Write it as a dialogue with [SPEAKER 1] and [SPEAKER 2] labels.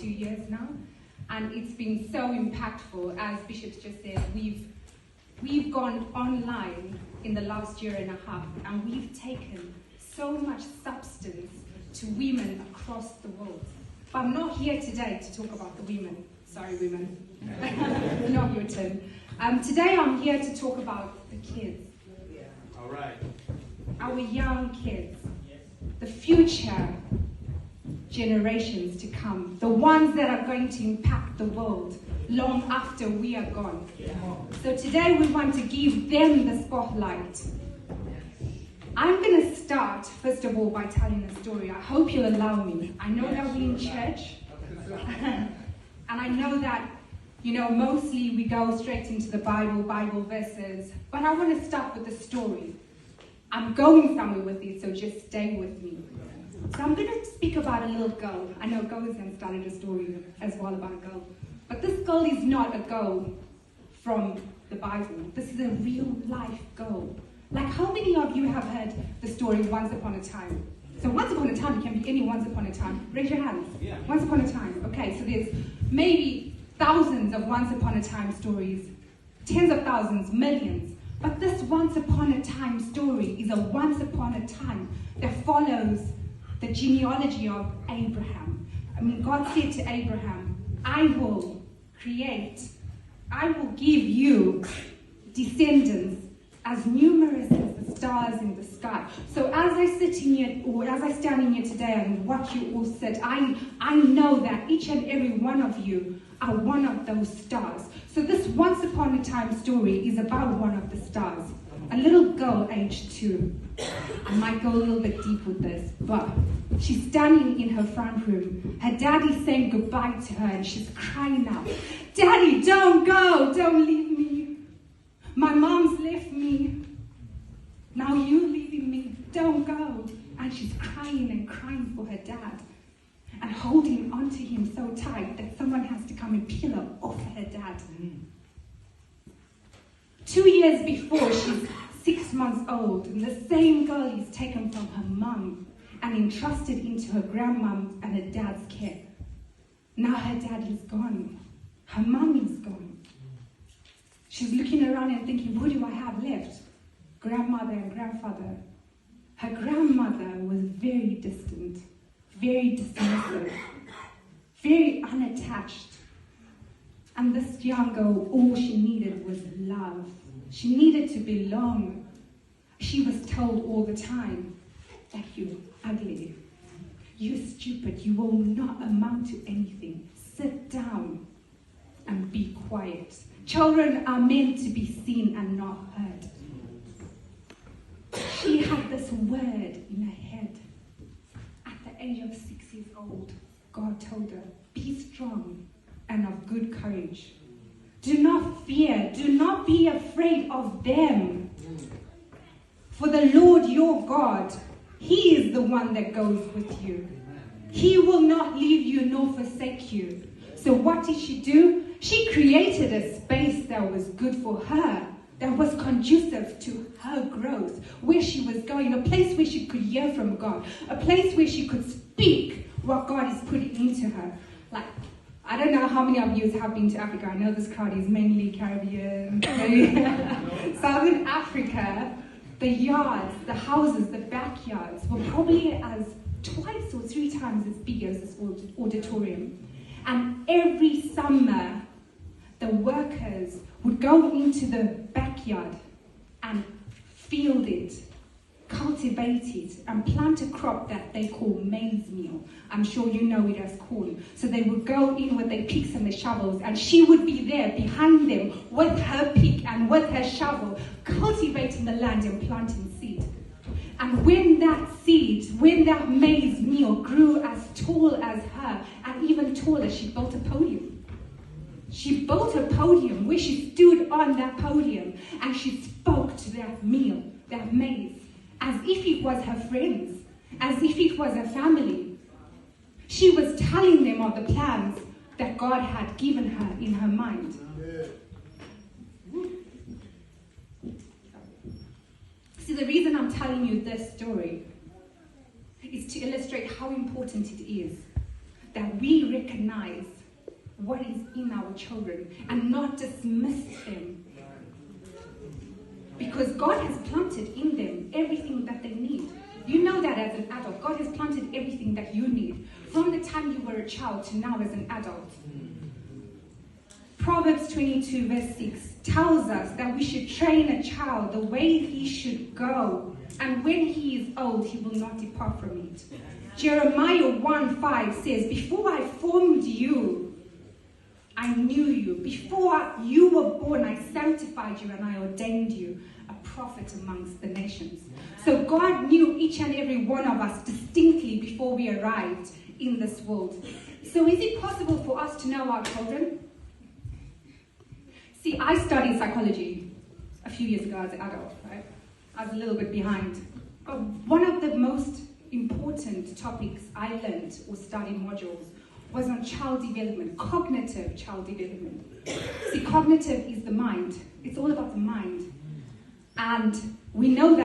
[SPEAKER 1] 2 years now, and it's been so impactful. As Bishop's just said, we've gone online in the last year and a half, and we've taken so much substance to women across the world. But I'm not here today to talk about the women. Sorry, women. Not your turn. Today I'm here to talk about the kids.
[SPEAKER 2] All right.
[SPEAKER 1] Our young kids. The future generations to come. The ones that are going to impact the world long after we are gone. So today we want to give them the spotlight. I'm going to start, first of all, by telling a story. I hope you'll allow me. I know that we're in church. And I know that, mostly we go straight into the Bible verses. But I want to start with a story. I'm going somewhere with this, so just stay with me. So I'm going to speak about a little girl. I know Gozen started a story as well about a girl. But this girl is not a girl from the Bible. This is a real life girl. Like, how many of you have heard the story Once Upon a Time? So Once Upon a Time, it can be any Once Upon a Time. Raise your hands.
[SPEAKER 2] Yeah.
[SPEAKER 1] Once Upon a Time. Okay, so there's maybe thousands of Once Upon a Time stories. Tens of thousands, millions. But this Once Upon a Time story is a once upon a time that follows the genealogy of Abraham. I mean, God said to Abraham, I will give you descendants as numerous as the stars in the sky. So as I sit in here, or as I stand in here today and watch you all sit, I know that each and every one of you are one of those stars. So this Once Upon a Time story is about one of the stars. A little girl aged 2. I might go a little bit deep with this, but she's standing in her front room. Her daddy's saying goodbye to her and she's crying out, Daddy, don't go, don't leave me. My mom's left me. Now you're leaving me, don't go. And she's crying and crying for her dad and holding onto him so tight that someone has to come and peel her off her dad. 2 years before, she's 6 months old, and the same girl is taken from her mum and entrusted into her grandmom's and her dad's care. Now her dad is gone. Her mum is gone. She's looking around and thinking, who do I have left? Grandmother and grandfather. Her grandmother was very distant, very dismissive, very unattached. And this young girl, all she needed was love. She needed to belong. She was told all the time that you're ugly, you're stupid, you will not amount to anything. Sit down and be quiet. Children are meant to be seen and not heard. She had this word in her head. At the age of 6 years old, God told her, be strong and of good courage. Do not fear, do not be afraid of them. For the Lord your God, He is the one that goes with you. He will not leave you nor forsake you. So what did she do? She created a space that was good for her, that was conducive to her growth, where she was going, a place where she could hear from God, a place where she could speak what God is putting into her. Like, I don't know how many of you have been to Africa. I know this crowd is mainly Caribbean. Southern Africa, the yards, the houses, the backyards were probably as 2 or 3 times as big as this auditorium. And every summer, the workers would go into the backyard and field it, cultivate it, and plant a crop that they call maize meal. I'm sure you know it as corn. So they would go in with their picks and their shovels, and she would be there behind them with her pick and with her shovel, cultivating the land and planting seed. And when that maize meal grew as tall as her, and even taller, she built a podium. She built a podium where she stood on that podium and she spoke to that meal, that maize, as if it was her friends, as if it was her family. She was telling them of the plans that God had given her in her mind. See, the reason I'm telling you this story is to illustrate how important it is that we recognize what is in our children and not dismiss them. Because God has planted in them everything that they need. You know that as an adult. God has planted everything that you need from the time you were a child to now as an adult. Proverbs 22 verse 6 tells us that we should train a child the way he should go, and when he is old, he will not depart from it. Jeremiah 1:5 says, before I formed you, I knew you. Before you were born, I sanctified you and I ordained you a prophet amongst the nations. So God knew each and every one of us distinctly before we arrived in this world. So is it possible for us to know our children? See, I studied psychology a few years ago as an adult, right? I was a little bit behind. But one of the most important topics I learned or studied modules was on child development, cognitive child development. See, cognitive is the mind. It's all about the mind. And we know that